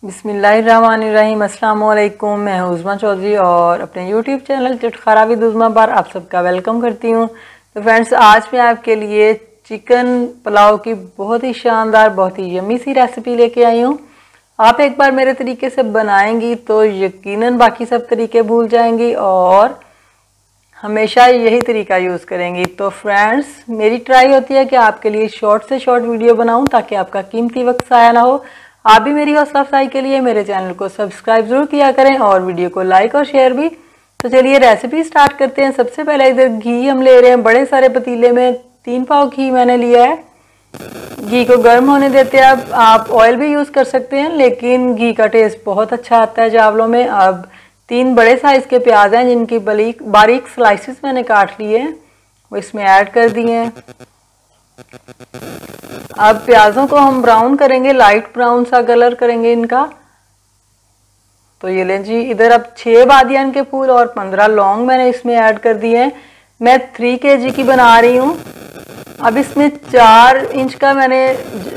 बिस्मिल्लाहिर्रहमानिर्रहीम। अस्सलाम वालेकुम। मैं हूँ उज़मा चौधरी और अपने यूट्यूब चैनल चुटखरा विद उज़मा पर आप सबका वेलकम करती हूँ। तो फ्रेंड्स, आज मैं आपके लिए चिकन पुलाव की बहुत ही शानदार, बहुत ही यम्मी सी रेसिपी लेके आई हूँ। आप एक बार मेरे तरीके से बनाएंगी तो यकीनन बाकी सब तरीके भूल जाएंगी और हमेशा यही तरीका यूज़ करेंगी। तो फ्रेंड्स, मेरी ट्राई होती है कि आपके लिए शॉर्ट से शॉर्ट वीडियो बनाऊं ताकि आपका कीमती वक्त ज़ाया ना हो। आप भी मेरी हौसला अफजाई के लिए मेरे चैनल को सब्सक्राइब ज़रूर किया करें और वीडियो को लाइक और शेयर भी। तो चलिए रेसिपी स्टार्ट करते हैं। सबसे पहले इधर घी हम ले रहे हैं, बड़े सारे पतीले में 3 पाव घी मैंने लिया है। घी को गर्म होने देते हैं। अब आप ऑयल भी यूज़ कर सकते हैं, लेकिन घी का टेस्ट बहुत अच्छा आता है चावलों में। अब 3 बड़े साइज़ के प्याज हैं जिनकी बारीक स्लाइसिस मैंने काट लिए हैं, वो इसमें ऐड कर दिए हैं। अब प्याजों को हम ब्राउन करेंगे, लाइट ब्राउन सा कलर करेंगे इनका। तो ये लें जी, इधर अब 6 बादियान के फूल और 15 लौंग मैंने इसमें ऐड कर दिए हैं। मैं 3 kg की बना रही हूँ। अब इसमें 4 इंच का मैंने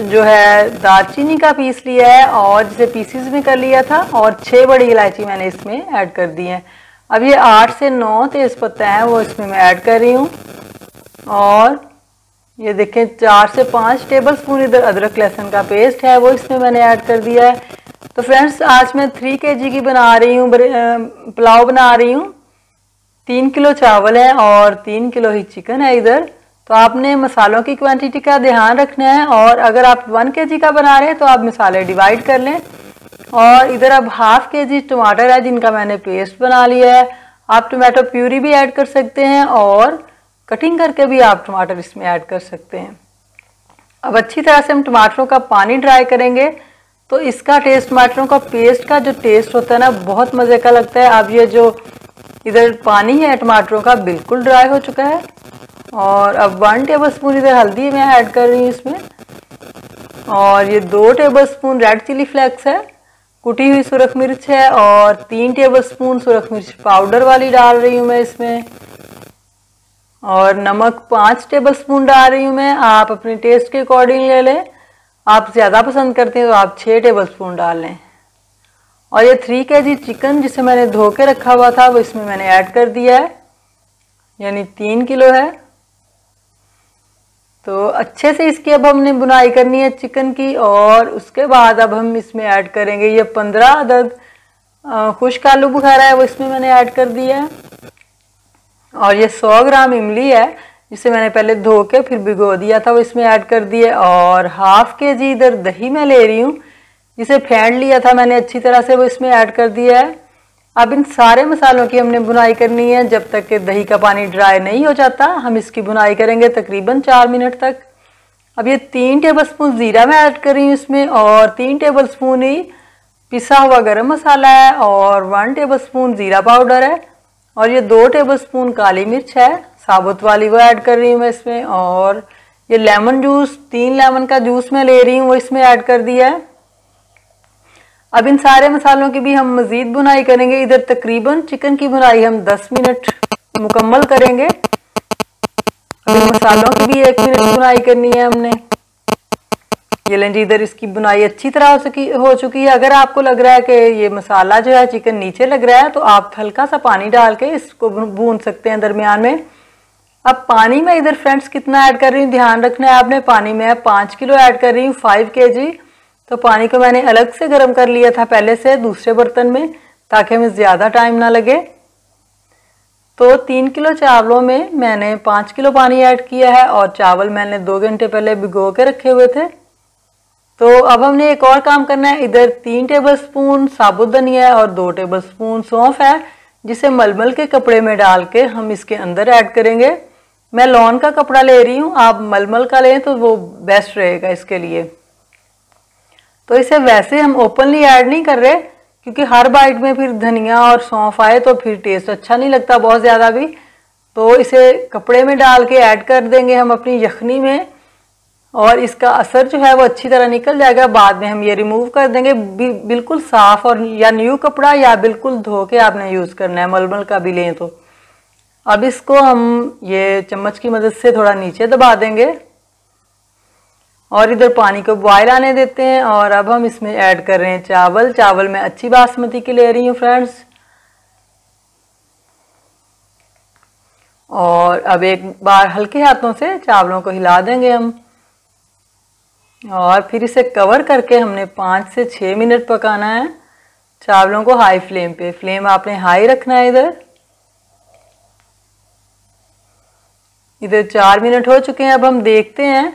जो है दालचीनी का पीस लिया है और जिसे पीसीज में कर लिया था, और 6 बड़ी इलायची मैंने इसमें ऐड कर दी है। अब ये 8 से 9 तेज़पत्ता हैं, वो इसमें मैं ऐड कर रही हूँ। और ये देखें, 4 से 5 टेबल स्पून इधर अदरक लहसुन का पेस्ट है, वो इसमें मैंने ऐड कर दिया है। तो फ्रेंड्स, आज मैं 3 kg की बना रही हूँ, पुलाव बना रही हूँ। 3 किलो चावल है और 3 किलो ही चिकन है इधर। तो आपने मसालों की क्वांटिटी का ध्यान रखना है, और अगर आप 1 kg का बना रहे हैं तो आप मसाले डिवाइड कर लें। और इधर अब ½ kg टमाटर है जिनका मैंने पेस्ट बना लिया है। आप टमाटो प्यूरी भी ऐड कर सकते हैं और कटिंग करके भी आप टमाटर इसमें ऐड कर सकते हैं। अब अच्छी तरह से हम टमाटरों का पानी ड्राई करेंगे, तो इसका टेस्ट, टमाटरों का पेस्ट का जो टेस्ट होता है ना, बहुत मज़े का लगता है। अब ये जो इधर पानी है टमाटरों का बिल्कुल ड्राई हो चुका है। और अब 1 टेबल स्पून इधर हल्दी मैं ऐड कर रही हूँ इसमें, और ये 2 tablespoon red chilli flakes है, कुटी हुई सुरख मिर्च है, और 3 टेबल स्पून सुरख मिर्च पाउडर वाली डाल रही हूँ मैं इसमें। और नमक 5 टेबल स्पून डाल रही हूँ मैं, आप अपने टेस्ट के अकॉर्डिंग ले लें। आप ज़्यादा पसंद करते हैं तो आप 6 टेबल स्पून डाल लें। और ये 3 kg चिकन जिसे मैंने धो के रखा हुआ था वो इसमें मैंने ऐड कर दिया है, यानी 3 किलो है। तो अच्छे से इसकी अब हमने बुनाई करनी है चिकन की, और उसके बाद अब हम इसमें ऐड करेंगे ये 15 अदद खुश्क आलू बुखारा है, वो इसमें मैंने ऐड कर दिया है। और ये 100 ग्राम इमली है जिसे मैंने पहले धो के फिर भिगो दिया था, वो इसमें ऐड कर दिए। और ½ kg इधर दही मैं ले रही हूँ जिसे फेंट लिया था मैंने अच्छी तरह से, वो इसमें ऐड कर दिया है। अब इन सारे मसालों की हमने बुनाई करनी है जब तक कि दही का पानी ड्राई नहीं हो जाता। हम इसकी बुनाई करेंगे तकरीबन 4 मिनट तक। अब ये 3 टेबल स्पून ज़ीरा मैं ऐड कर रही हूँ इसमें, और 3 टेबल स्पून ही पिसा हुआ गरम मसाला है, और 1 टेबल स्पून ज़ीरा पाउडर है, और ये 2 टेबल स्पून काली मिर्च है साबुत वाली, वो ऐड कर रही हूँ मैं इसमें। और ये लेमन जूस, 3 लेमन का जूस मैं ले रही हूँ, वो इसमें ऐड कर दिया है। अब इन सारे मसालों की भी हम मज़ीद बुनाई करेंगे। इधर तकरीबन चिकन की बुनाई हम 10 मिनट मुकम्मल करेंगे। अब इन मसालों की भी 1 मिनट बुनाई करनी है हमने। ये लें जी, इधर इसकी बुनाई अच्छी तरह हो चुकी है। अगर आपको लग रहा है कि ये मसाला जो है चिकन नीचे लग रहा है, तो आप हल्का सा पानी डाल के इसको भून सकते हैं दरमियान में। अब पानी में इधर फ्रेंड्स कितना ऐड कर रही हूँ ध्यान रखना है आपने। पानी में 5 किलो ऐड कर रही हूँ, 5 kg। तो पानी को मैंने अलग से गर्म कर लिया था पहले से दूसरे बर्तन में, ताकि हमें ज़्यादा टाइम ना लगे। तो 3 किलो चावलों में मैंने 5 किलो पानी ऐड किया है, और चावल मैंने 2 घंटे पहले भिगो के रखे हुए थे। तो अब हमने एक और काम करना है। इधर 3 टेबल स्पून साबुत धनिया है और 2 टेबल स्पून सौंफ है, जिसे मलमल के कपड़े में डाल के हम इसके अंदर ऐड करेंगे। मैं लॉन का कपड़ा ले रही हूँ, आप मलमल का लें तो वो बेस्ट रहेगा इसके लिए। तो इसे वैसे हम ओपनली ऐड नहीं कर रहे, क्योंकि हर बाइट में फिर धनिया और सौंफ आए तो फिर टेस्ट अच्छा नहीं लगता बहुत ज़्यादा भी। तो इसे कपड़े में डाल के ऐड कर देंगे हम अपनी यखनी में, और इसका असर जो है वो अच्छी तरह निकल जाएगा। बाद में हम ये रिमूव कर देंगे। बिल्कुल साफ़ और या न्यू कपड़ा या बिल्कुल धो के आपने यूज़ करना है, मलमल का भी लें तो। अब इसको हम ये चम्मच की मदद से थोड़ा नीचे दबा देंगे, और इधर पानी को बॉयल आने देते हैं। और अब हम इसमें ऐड कर रहे हैं चावल। चावल मैं अच्छी बासमती की ले रही हूँ फ्रेंड्स। और अब एक बार हल्के हाथों से चावलों को हिला देंगे हम। और फिर इसे कवर करके हमने 5 से 6 मिनट पकाना है चावलों को हाई फ्लेम पे। फ्लेम आपने हाई रखना है। इधर 4 मिनट हो चुके हैं। अब हम देखते हैं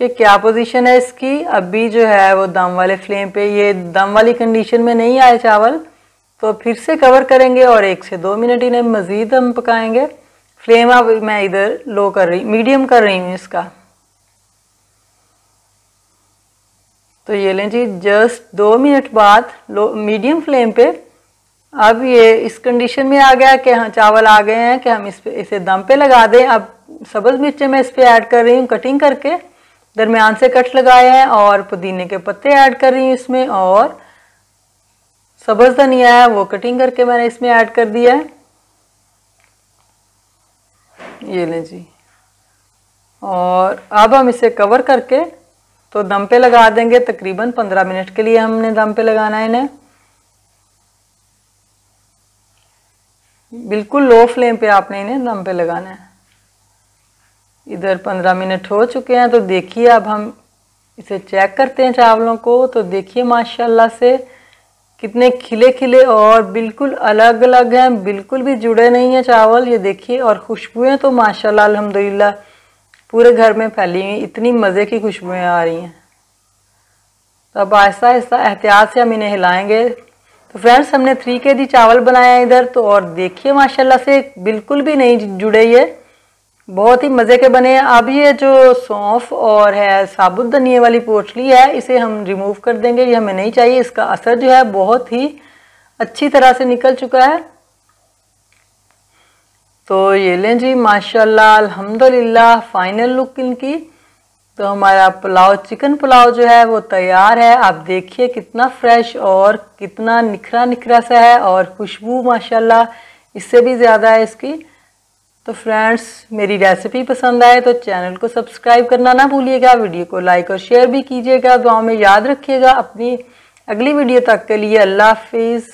कि क्या पोजीशन है इसकी। अभी जो है वो दम वाले फ्लेम पे, ये दम वाली कंडीशन में नहीं आए चावल, तो फिर से कवर करेंगे और 1 से 2 मिनट इन्हें मज़ीद हम पकाएंगे। फ्लेम अब मैं इधर लो कर रही, मीडियम कर रही हूँ इसका। तो ये लें जी, जस्ट 2 मिनट बाद लो मीडियम फ्लेम पे अब ये इस कंडीशन में आ गया कि हाँ चावल आ गए हैं कि हम इसे दम पे लगा दें। अब सब्ज़ मिर्चें मैं इस पे ऐड कर रही हूँ कटिंग करके, दरमियान से कट लगाए हैं। और पुदीने के पत्ते ऐड कर रही हूँ इसमें। और सब्ज़ धनिया है वो कटिंग करके मैंने इसमें ऐड कर दिया है। ये लें जी। और अब हम इसे कवर करके तो दम पे लगा देंगे। तकरीबन 15 मिनट के लिए हमने दम पे लगाना है इन्हें। बिल्कुल लो फ्लेम पे आपने इन्हें दम पे लगाना है। इधर 15 मिनट हो चुके हैं। तो देखिए अब हम इसे चेक करते हैं चावलों को। तो देखिए माशाल्लाह से कितने खिले खिले और बिल्कुल अलग अलग हैं, बिल्कुल भी जुड़े नहीं हैं चावल। ये देखिए, और खुशबुएं तो माशाल्लाह अल्हम्दुलिल्लाह पूरे घर में फैली हुई, इतनी मज़े की खुशबुएं आ रही हैं। तो अब आहिस्ता आहिस्ता एहतियात से हम इन्हें हिलाएंगे। तो फ्रेंड्स हमने 3 kg चावल बनाया इधर। तो और देखिए माशाल्लाह से बिल्कुल भी नहीं जुड़े, ये बहुत ही मज़े के बने हैं। अब ये जो सौंफ और है साबुत धनिया वाली पोटली है, इसे हम रिमूव कर देंगे, ये हमें नहीं चाहिए। इसका असर जो है बहुत ही अच्छी तरह से निकल चुका है। तो ये लें जी माशाल्लाह अल्हम्दुलिल्लाह फाइनल लुक इनकी। तो हमारा पुलाव, चिकन पुलाव जो है वो तैयार है। आप देखिए कितना फ्रेश और कितना निखरा निखरा सा है, और खुशबू माशाल्लाह इससे भी ज़्यादा है इसकी। तो फ्रेंड्स मेरी रेसिपी पसंद आए तो चैनल को सब्सक्राइब करना ना भूलिएगा, वीडियो को लाइक और शेयर भी कीजिएगा। दुआओं में याद रखिएगा। अपनी अगली वीडियो तक के लिए अल्लाह हाफिज़।